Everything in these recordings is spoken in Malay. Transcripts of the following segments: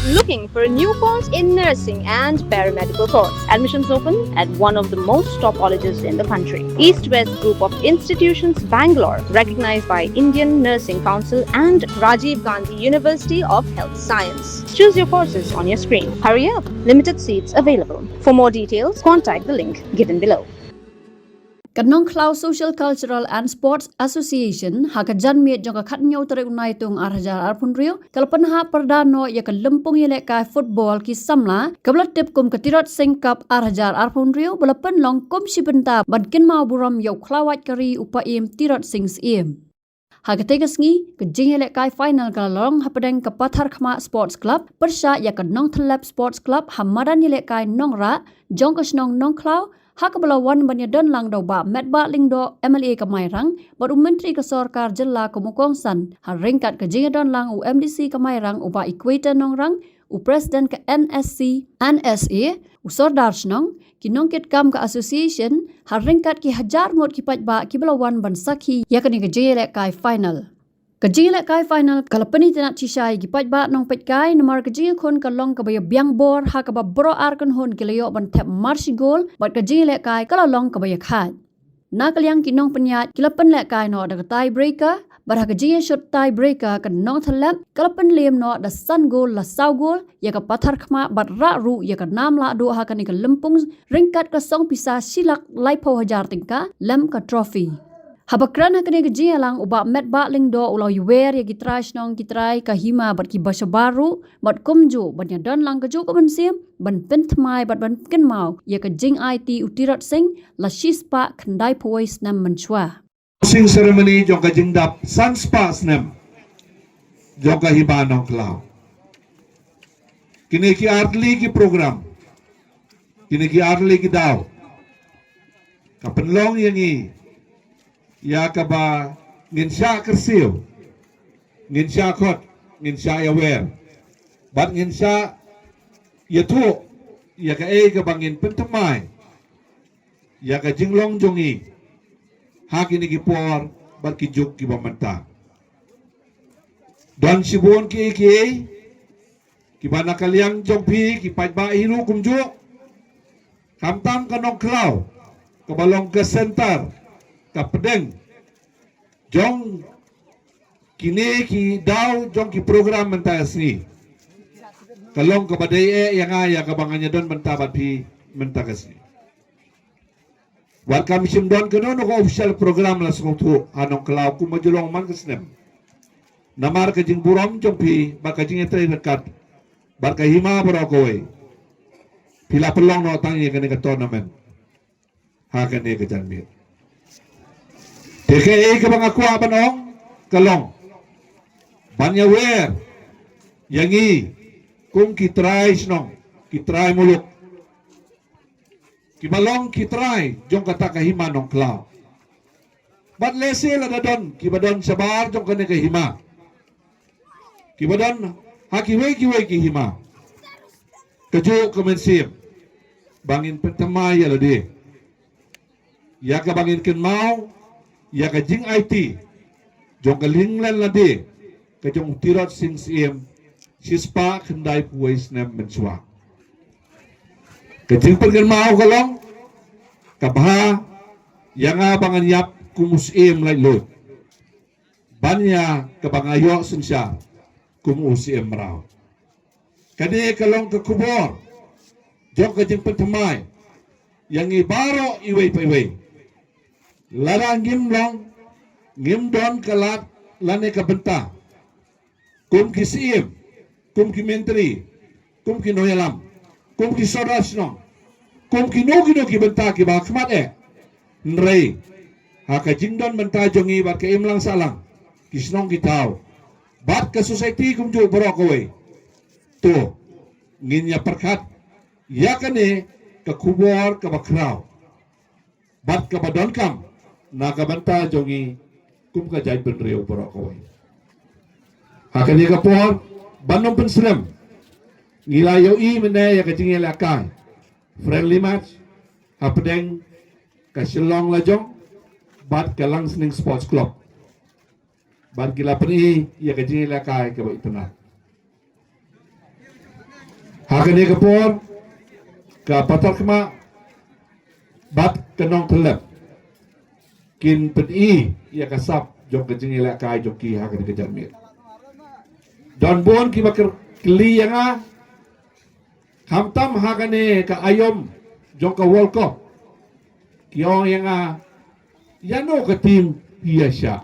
Looking for a new course in nursing and paramedical course? Admissions open at one of the most top colleges in the country. East West Group of Institutions, Bangalore, recognized by Indian Nursing Council and Rajiv Gandhi University of Health Science. Choose your courses on your screen. Hurry up, limited seats available. For more details, contact the link given below. Kanong Cloud Social Cultural and Sports Association hakajan miet jong khat nyau tere unai tung arhajar arpun rio kalpan ha perdano ya kalempung yele kai football ki samla kablat tip kum katirot sing cup arhajar arpun rio balapan long kom sibenta badkin mau buram yau klawat kari upa im tirot sings im Hagategas ngi kejing yele kai final kalalong hapadeng kapathar khama sports club persya ya kanong thlap sports club hamadan yele kai nongra jong kasnong nong klaw Hakabalawan banyadon lang daw ba metba lingdo MLA Kamairang baru Menteri Kesorkar Jela Komukongsan haringkat kejingadon lang UMDC Kamairang uba equator nongrang u Presiden ke NSC NSA usor darsnong kinong kitkam ke association haringkat ki hajar ngot ki pajba ki balawan bansaki yakani kejele kai final Kejile kai final kalapani tenat chisai gipat ba nong pet kai nomor kejile kon kalong kabaya biang bor ha kaba bro arkan hon kilayo ban tap marshi gol bat kejile kai kalalong kabaya khat na kalyang kinong penyat kilapan le kai no da tie breaker bar ha kejile shot tie breaker kan nong thalap kalapan lem no da sun goal la saw goal ya ka pathar khma bat ra ru ya ka nam la do ha kan ka lempung ringkat ka song pisa silak lai pho hajar tingka lem ka trophy Habakran hakane kejia lang uba met ba lingdo ulau yuwer ya kitrai snong kitrai kahima bat ki basha baru bat kumju bat ya don lang keju ban sim ban pentmai bat ban ken mau ya ka jing IT utirat sing la shispa khandai pois nam manchwa Sing ceremony jong ka jingdap sunspa snem jong ka hibanong klaw kini ki artli ki program kini ki artli ki daw kapenlong yangi ya kaba ngin sya kersiw ngin sya khot ngin sya yawer bat ngin sya yatu ya ka ka bangin pentamai ya ka jinglong jongi hakini ki por bat ki juk ki bamanta don sibon ki bana kalyang jongpi ki pajba hiru kumju kamtam kanong klaw kabalong ke center kapedeng jong kini ki daw jong ki program mentas ni kalong kabadai yang aya kabanganya don mentabat pi mentakas ni wat kami simdon kono no official program la sungtu anong klaw ku majulong man kesnem namar ka jing burom jong pi ba ka jing etre dekat bar ka hima borokoy pila pelong no tangi kene ka tournament ha kene ka janmir Teke ke bang aku apa nong kalong banyak wer yangi kum kitrai snong kitrai muluk kibalong kitrai jong kata kahima nong klaw bat lese la dadon kibadon sabar jong kene kahima kibadon hakiwe kihima keju kemensim bangin pertama ya lade ya ka bangin ken mau ya ka jing IT jong ka linglan lade ka jong tirot sings im sispa khandai puwais na menswa ka jing pergen mau kalong ka baha yang abangan yap kumus im lai lot banya ka bangayo sensya kumus im raw kade kalong ka kubor jong ka jing pentamai yang ibaro iway pa iway larang ngim don kalat lane kabenta kum kisim kum ki menteri kum ki noyalam kum ki sodasno kum ki no ki benta ki ba khmat nrei haka jingdon benta jongi bar ke imlang salang kisnong kitaw bat ka society kum jo borokoy to nginya perkat yakane ka kubor ka bakraw bat ka badon kam nakabanta jongi kum ka jay penreo borokoy hakani ka por banong pensrem ngilayo i mene ya kajingela kai friendly match hapdeng ka Shillong lajong bat ka Langsning Sports Club bat gila peni ya kajingela kai ka itna Hakani kapor ka patar kema bat kenong telep kin pedi ia kasap jok kejing ilak kai joki hakani kejarmit. Don bon ki bakar kli yanga hamtam hakani ka ayom jok ka World Cup kiong yanga yano ka tim hiasya.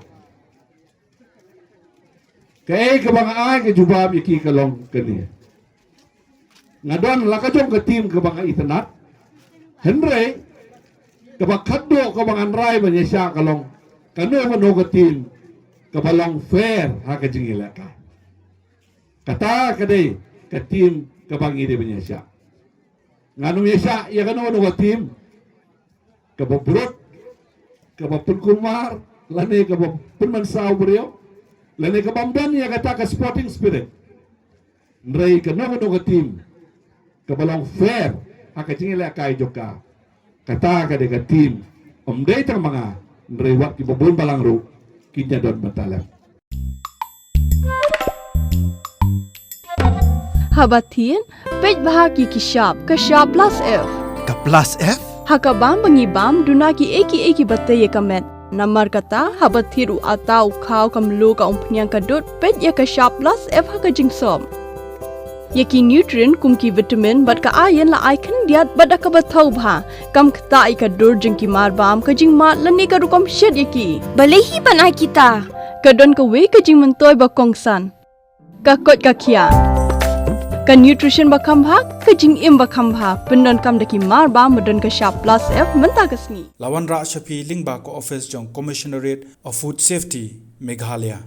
Kaya ka bang ay ka jubab iki kalong kani. Ngadon lakajong ka tim ka bang itanat. Henry ka bang kaddo ka bang anray man siya kalong kano mano ka tim ka balang fair ha ka jingila ka. Kata ka day ka tim ka bang ide man siya. Ngano niya siya iya kano mano ka tim ka baburot ka bapunkumar lani ka bapunmansaw beriyo. Lani kabamban niya kata ka sporting spirit. Nray ka no ka team. Kabalang fair. Haka jingila kay joka. Kata ka de ka team. Omday tang mga nray wat kibabon balang ro. Kinya don batalang. Habatin, pej bahagi kishap, kashap plus F. Ka plus F? Hakabam mangibam dunaki eki batay kamet. Namar kata habathiru atau khau kamlu ka umpnyang kadut pet ya ka sharp plus F ha ka jingsom. Yaki nutrient kumki vitamin bat ka ayan la ai khan diat bat ka bathau bha kam khta ai ka dur jingki mar bam ka jing ma lani ka rukom shed yaki. Balehi banai kita. Kadon ka we ka jing mentoy ba kongsan. Ka kot ka khia. Ka nutrition ba khambha ka jing im ba khambha pendon kam daki mar bam medon ka sharp plus F menta ka sni. Lawan Ra Shafi Lingba ko office jong Commissionerate of Food Safety Meghalaya.